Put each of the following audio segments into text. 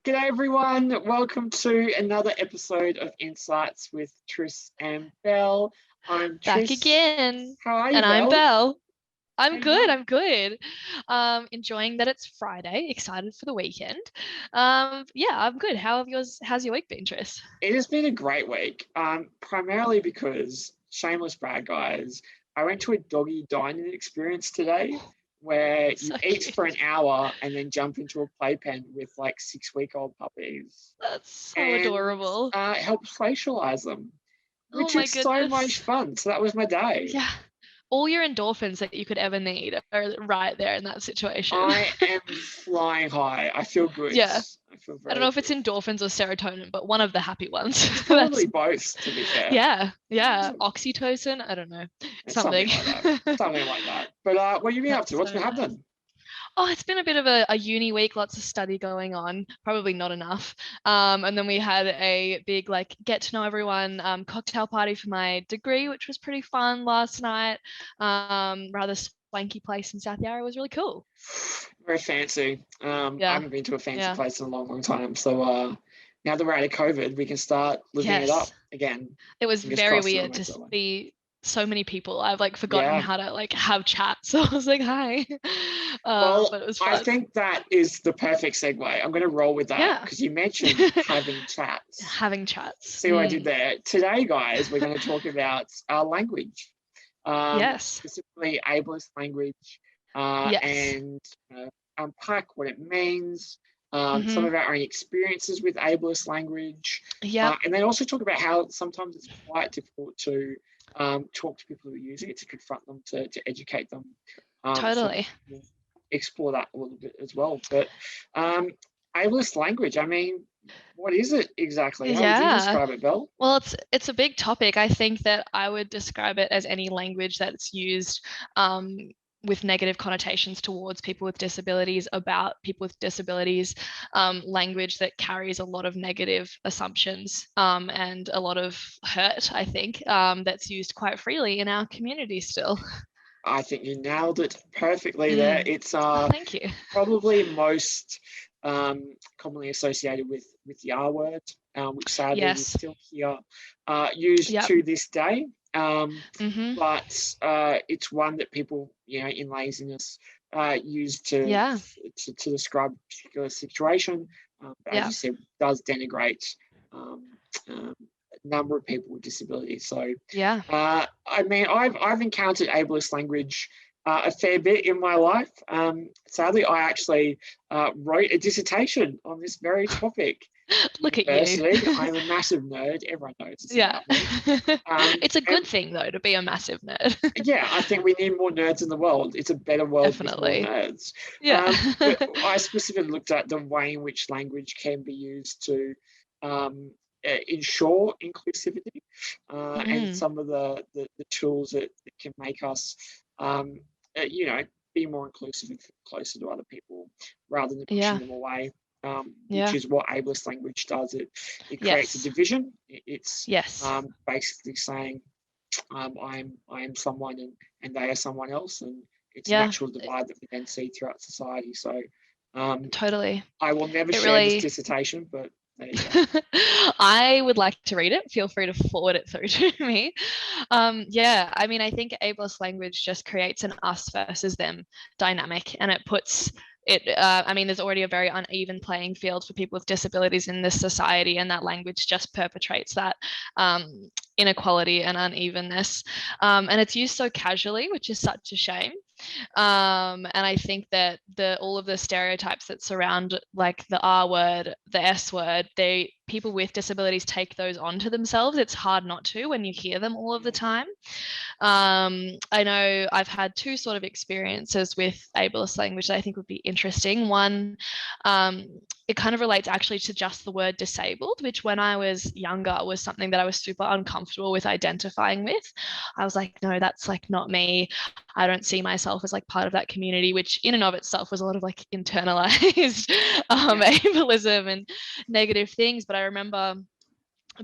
G'day everyone, welcome to another episode of Insights with Tris and Belle. I'm Back Tris. again. How are you, And I'm Belle? Belle. I'm How you good. going? I'm good. Enjoying that it's Friday. Excited for the weekend. Yeah, I'm good. How's your week been, Tris? It has been a great week, primarily because, shameless brag guys, I went to a doggy dining experience today where you So eat for an cute. hour and then jump into a playpen with like 6-week-old puppies That's so and adorable. help socialize them, Oh which my is so much goodness. fun. So that was my day. Yeah. All your endorphins that you could ever need are right there in that situation. I am flying high. I feel good. Yeah. I feel I don't very know if it's good. endorphins or serotonin, but one of the happy ones. It's That's probably both, to be fair. yeah. Oxytocin. I don't know. It's something Something. like that. Something like that. But what have you been up to? That's What's so been nice. happening? Oh, it's been a bit of a uni week, lots of study going on, probably not enough. And then we had a big like get to know everyone cocktail party for my degree, which was pretty fun last night. Rather swanky place in South Yarra. It was really cool. Very fancy. I Yeah, haven't been to a fancy yeah. place in a long, long time. So now that we're out of COVID, we can start living it Yes. up again. It was Fingers very crossed it weird to remains that way. see so many people. I've like forgotten Yeah. how to like have chats. So I was like, hi. Well, But it was I fun. think that is the perfect segue. I'm going to roll with that Yeah. because you mentioned having chats. Having chats. See what I did there? Today, guys, we're going to talk about our language, Yes. specifically ableist language, Yes. and unpack what it means, some Mm-hmm. of our own experiences with ableist language, Yep. and then also talk about how sometimes it's quite difficult to talk to people who are using it, to confront them, to educate them. So Totally. we'll explore that a little bit as well. But um, ableist language, I mean, what is it exactly? How would you Yeah. describe it, Belle? Well, it's a big topic. I think that I would describe it as any language that's used um, with negative connotations towards people with disabilities, about people with disabilities, language that carries a lot of negative assumptions and a lot of hurt, I think, that's used quite freely in our community still. I think you nailed it perfectly there. Mm. It's Oh, thank you. probably most commonly associated with the R word, which sadly we Yes. still hear used Yep. to this day. Um, Mm-hmm. but it's one that people, in laziness, use Yeah. to describe a particular situation. But as Yeah. you said, does denigrate um, um, a number of people with disabilities. So, Yeah. I mean, I've encountered ableist language a fair bit in my life. Sadly, I actually wrote a dissertation on this very topic at Look at you. university. I'm a massive nerd. Everyone knows this Yeah. about me. It's a And good thing though to be a massive nerd. yeah, I think we need more nerds in the world. It's a better world with more Definitely. nerds. Yeah. But I specifically looked at the way in which language can be used to ensure inclusivity, and Mm, some of the tools that can make us, um, you know, be more inclusive and closer to other people rather than pushing yeah. them away. Which Yeah. is what ableist language does. It creates a Yes. division. It's Yes. basically saying I am someone and they are someone else, and it's a Yeah. natural divide that we then see throughout society. So um, Totally. I will never It share this really dissertation, but there you go. I would like to read it. Feel free to forward it through to me. Yeah, I mean, I think ableist language just creates an us versus them dynamic, and it puts it. I mean, there's already a very uneven playing field for people with disabilities in this society, and that language just perpetrates that inequality and unevenness. And it's used so casually, which is such a shame. And I think that the all of the stereotypes that surround like the R word, the S word, they people with disabilities take those onto themselves. It's hard not to when you hear them all of the time. I know I've had two sort of experiences with ableist language that I think would be interesting. One, um, it kind of relates actually to just the word disabled, which when I was younger was something that I was super uncomfortable with identifying with. I was like, no, that's like not me. I don't see myself as like part of that community, which in and of itself was a lot of like internalized Yeah, ableism and negative things. But I remember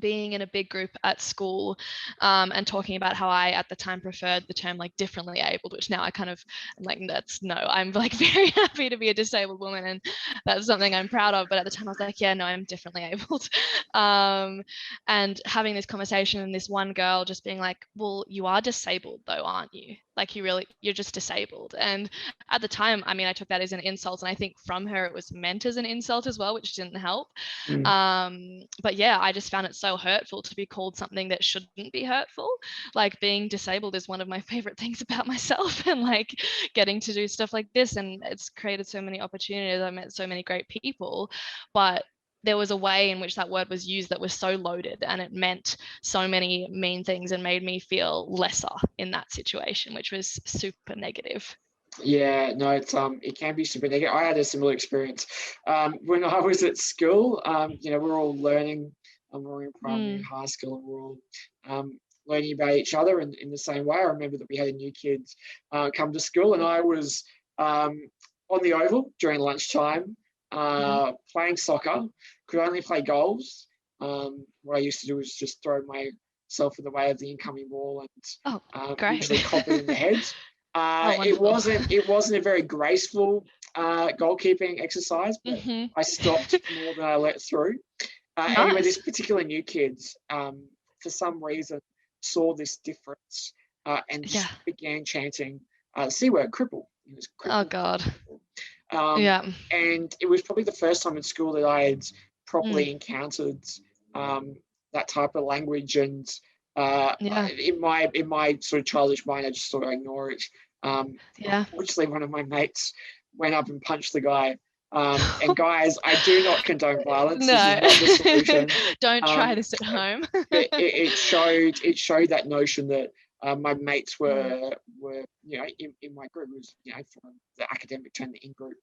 being in a big group at school, and talking about how I at the time preferred the term like differently abled, which now I kind of am like, I'm like very happy to be a disabled woman, and that's something I'm proud of. But at the time I was like, yeah, no, I'm differently abled. And having this conversation, and this one girl just being like, well, you are disabled though, aren't you? Like you're just disabled. And at the time, I mean, I took that as an insult, and I think from her it was meant as an insult as well, which didn't help. But yeah, I just found it so hurtful to be called something that shouldn't be hurtful. Like being disabled is one of my favorite things about myself, and like getting to do stuff like this, and it's created so many opportunities. I met so many great people, but there was a way in which that word was used that was so loaded, and it meant so many mean things and made me feel lesser in that situation, which was super negative. Yeah, no, it can be super negative. I had a similar experience when I was at school. We're all learning. We're in primary and high school, and we're all learning about each other in the same way. I remember that we had a new kid come to school, and I was on the oval during lunchtime playing soccer. Could only play goals. What I used to do was just throw myself in the way of the incoming ball and usually cop it in the head. It wasn't a very graceful goalkeeping exercise, but I stopped more than I let through. Nice. Anyway, this particular new kid, for some reason, saw this difference and just began chanting the C word, cripple. Oh God. And it was probably the first time in school that I had properly encountered that type of language, and in my sort of childish mind, I just thought I'd ignore it. Unfortunately, one of my mates went up and punched the guy. And guys, I do not condone violence. No. This is not the solution. Don't try this at home. But it showed that notion that my mates were in my group, was from the academic term, the in group.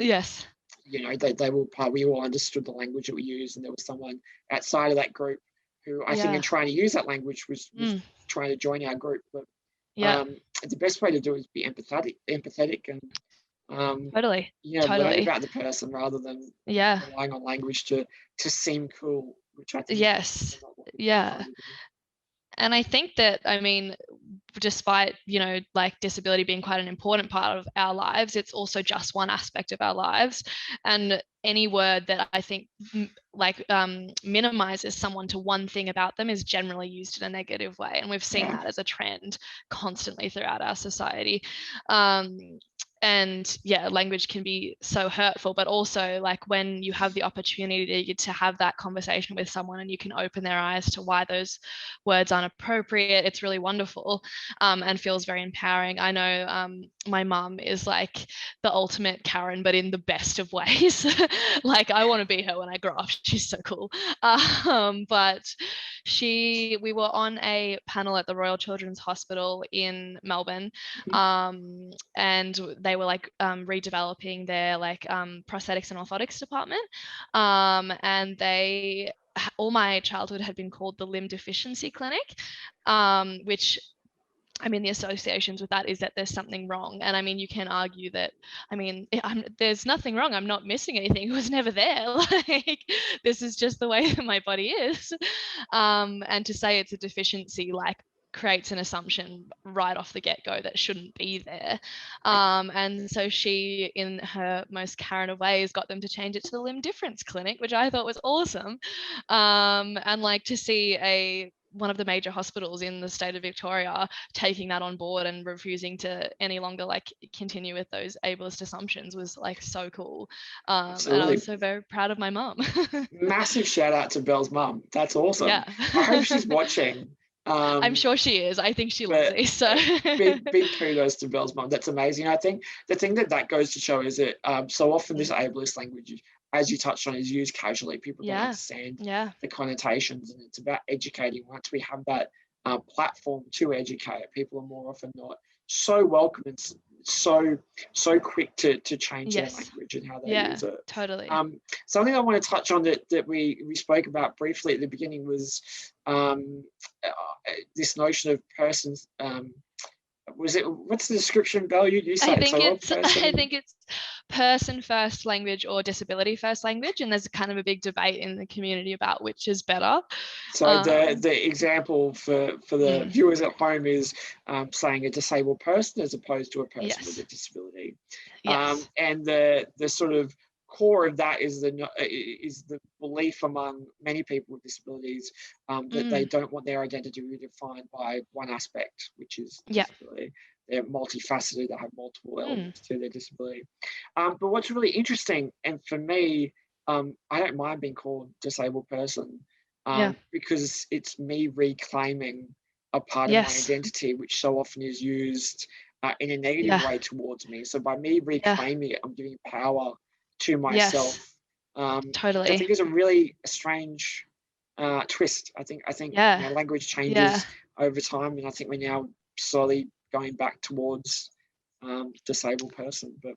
Yes. They were part. We all understood the language that we used, and there was someone outside of that group who I think in trying to use that language was trying to join our group. But the best way to do it is be empathetic and totally learn about the person rather than relying on language to seem cool, which I think and I think that, I mean, despite like disability being quite an important part of our lives, it's also just one aspect of our lives, and any word that I think minimizes someone to one thing about them is generally used in a negative way, and we've seen that as a trend constantly throughout our society. And language can be so hurtful, but also like when you have the opportunity to have that conversation with someone and you can open their eyes to why those words aren't appropriate, it's really wonderful, and feels very empowering. I know my mum is like the ultimate Karen, but in the best of ways. Like I want to be her when I grow up. She's so cool. But we were on a panel at the Royal Children's Hospital in Melbourne, and they were like redeveloping their like prosthetics and orthotics department, and all my childhood had been called the Limb Deficiency Clinic, which, I mean, the associations with that is that there's something wrong. And I mean, you can argue that, I mean, there's nothing wrong. I'm not missing anything. It was never there. Like, this is just the way that my body is. And to say it's a deficiency, like, creates an assumption right off the get-go that shouldn't be there. And so she, in her most Karen of ways, got them to change it to the Limb Difference Clinic, which I thought was awesome. And like to see one of the major hospitals in the state of Victoria taking that on board and refusing to any longer like continue with those ableist assumptions was like so cool. And I was so very proud of my mum. Massive shout out to Belle's mum. That's awesome. I hope she's watching. I'm sure she is. I think she loves these. So big kudos to Belle's mum. That's amazing. I think the thing that goes to show is that so often this ableist language, as you touched on, is used casually. People don't understand the connotations, and it's about educating. Once we have that platform to educate, people are more often not so welcome and so quick to change their language and how they use it. Totally. Something I want to touch on that we spoke about briefly at the beginning was this notion of persons what's the description, Belle? You say it. So what person? I think it's person first language or disability first language, and there's kind of a big debate in the community about which is better. So the example for the viewers at home is saying a disabled person as opposed to a person with a disability. And the sort of core of that is the belief among many people with disabilities that they don't want their identity to be defined by one aspect, which is disability. They're multifaceted, they have multiple elements to their disability. But what's really interesting, and for me, I don't mind being called disabled person because it's me reclaiming a part of my identity, which so often is used in a negative way towards me. So by me reclaiming it, I'm giving power to myself. Totally. I think is a really strange twist. I think language changes over time, and I think we're now slowly going back towards disabled person, but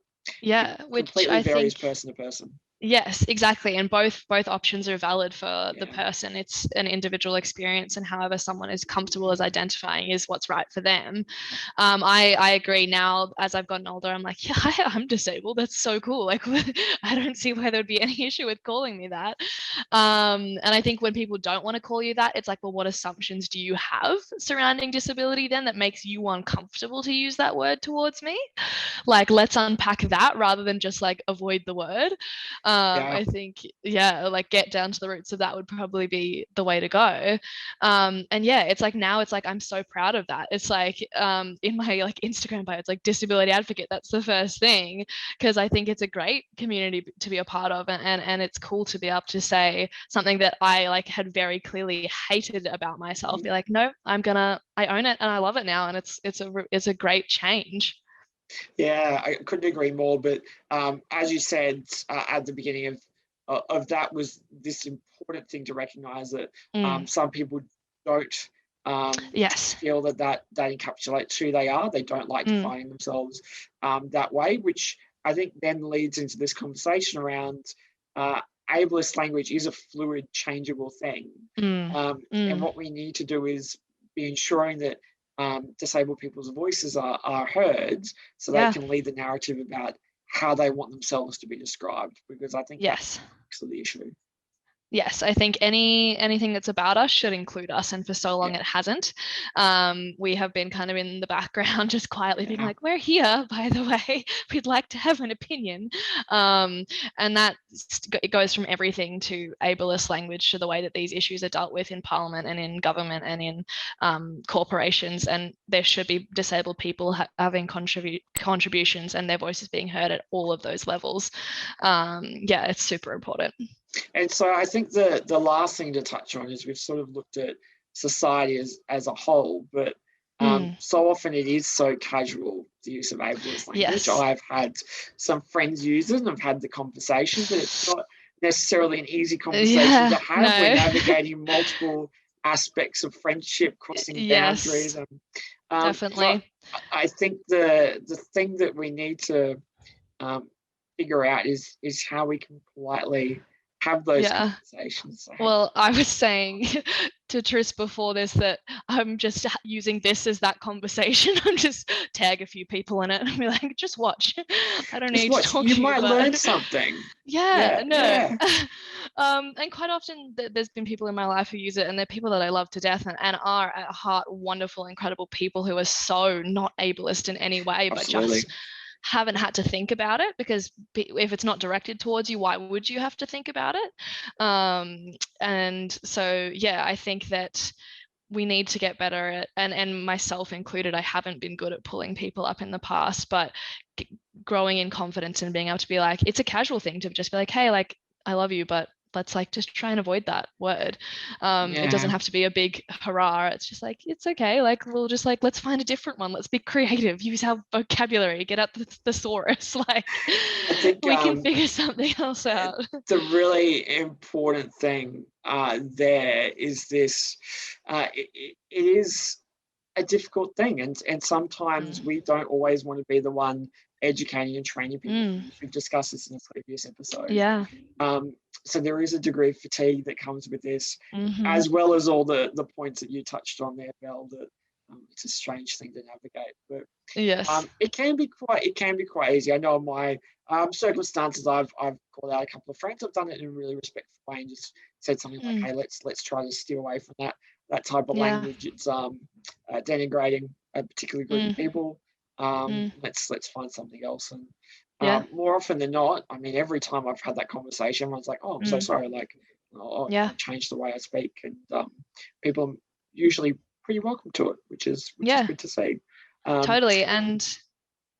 which completely I varies think person to person. Yes, exactly. And both options are valid for the person. It's an individual experience, and however someone is comfortable as identifying is what's right for them. I agree now, as I've gotten older, I'm like, I'm disabled. That's so cool. Like, I don't see why there would be any issue with calling me that. And I think when people don't want to call you that, it's like, well, what assumptions do you have surrounding disability then that makes you uncomfortable to use that word towards me? Like, let's unpack that rather than just like avoid the word. I think, like get down to the roots of that would probably be the way to go. And it's like now it's like I'm so proud of that. It's like in my like Instagram bio, it's like disability advocate. That's the first thing, because I think it's a great community to be a part of, and it's cool to be able to say something that I like had very clearly hated about myself. Be like, no, I own it and I love it now, and it's a great change. Yeah, I couldn't agree more. But as you said at the beginning of that, was this important thing to recognize that some people don't feel that encapsulates who they are. They don't like defining themselves that way, which I think then leads into this conversation around ableist language is a fluid, changeable thing. And what we need to do is be ensuring that disabled people's voices are heard, so they can lead the narrative about how they want themselves to be described, because I think that's the issue. Yes, I think anything that's about us should include us, and for so long it hasn't. We have been kind of in the background, just quietly being like, "We're here, by the way. We'd like to have an opinion," and that it goes from everything to ableist language to the way that these issues are dealt with in Parliament and in government and in corporations. And there should be disabled people having contributions and their voices being heard at all of those levels. It's super important. And so I think the last thing to touch on is we've sort of looked at society as a whole, but so often it is so casual, the use of ableist language. I've had some friends use it and I've had the conversation, but it's not necessarily an easy conversation to have. No. We're navigating multiple aspects of friendship, crossing boundaries. Definitely. I think the thing that we need to figure out is how we can politely have those conversations. Well, I was saying to Tris before this that I'm just using this as that conversation. I'm just tag a few people in it and be like, just watch. I don't need to talk to you. You might learn something. And quite often there's been people in my life who use it, and they're people that I love to death and are at heart wonderful, incredible people who are so not ableist in any way, but just haven't had to think about it, because if it's not directed towards you, why would you have to think about it? And so I think that we need to get better at, and myself included, I haven't been good at pulling people up in the past, but growing in confidence and being able to be like, it's a casual thing to just be like, hey, like, I love you, but let's like just try and avoid that word. It doesn't have to be a big hurrah. It's just like, it's okay. Like, we'll just like, let's find a different one. Let's be creative. Use our vocabulary. Get out the thesaurus. Like, I think we can figure something else out. The really important thing there is this. It is a difficult thing, and sometimes we don't always want to be the one educating and training people. We've discussed this in a previous episode. So there is a degree of fatigue that comes with this, as well as all the points that you touched on there, Belle, that It's a strange thing to navigate, but Yes. it can be quite easy. I know in my circumstances, I've called out a couple of friends. I've done it in a really respectful way and just said something like, Mm. "Hey, let's try to steer away from that type of Yeah. language. It's denigrating a particular group of Mm. people. Mm. Let's find something else." And Yeah. more often than not, I mean, every time I've had that conversation, everyone's like, "Oh, I'm so Mm. sorry. Like, Yeah. I'll change the way I speak." And people are usually pretty welcome to it, which is Yeah. good to see. Um, Totally. And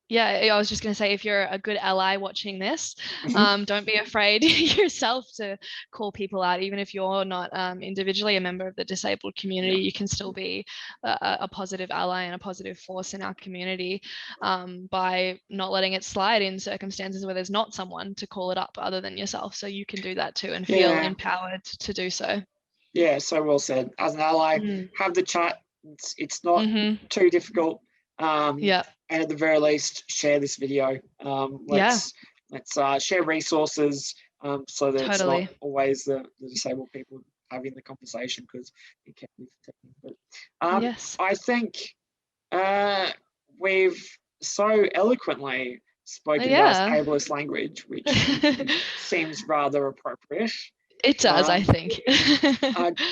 yeah, I was just going to say, if you're a good ally watching this, don't be afraid yourself to call people out, even if you're not individually a member of the disabled community. yeah. You can still be a positive ally and a positive force in our community by not letting it slide in circumstances where there's not someone to call it up other than yourself. So you can do that too and feel Yeah. empowered to do so. Yeah, so well said. As an ally, Mm. have the chat. It's not Mm-hmm. too difficult. Yeah. And at the very least, share this video. Yeah. Let's share resources so that it's not Totally. always the disabled people having the conversation, because it can be fatiguing. But Yes. I think we've so eloquently spoken about Yeah. ableist language, which seems rather appropriate. It does, I Um, think.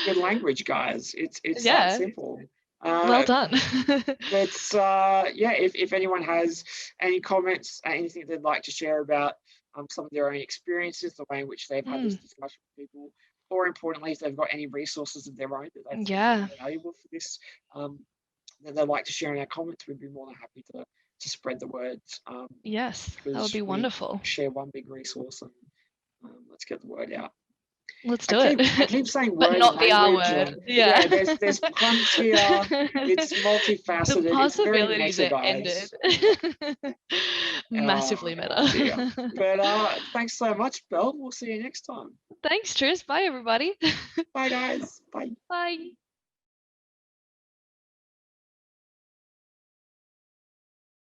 Good language, guys. It's that Yeah. simple. Well done. But yeah, if anyone has any comments, anything they'd like to share about some of their own experiences, the way in which they've had this discussion with people, or importantly, if they've got any resources of their own that they think Yeah. are valuable for this, that they'd like to share in our comments, we'd be more than happy to spread the words, Yes, that would because be we wonderful. share one big resource, and let's get the word out. Let's I do it. keep I keep saying But word and not the R language, word. and Yeah. yeah, there's puns here. It's The multifaceted. It's very possibilities meta, are ended. guys. Massively Dear. meta. But thanks so much, Belle. We'll see you next time. Thanks, Tris. Bye, everybody. Bye, guys. Bye. Bye.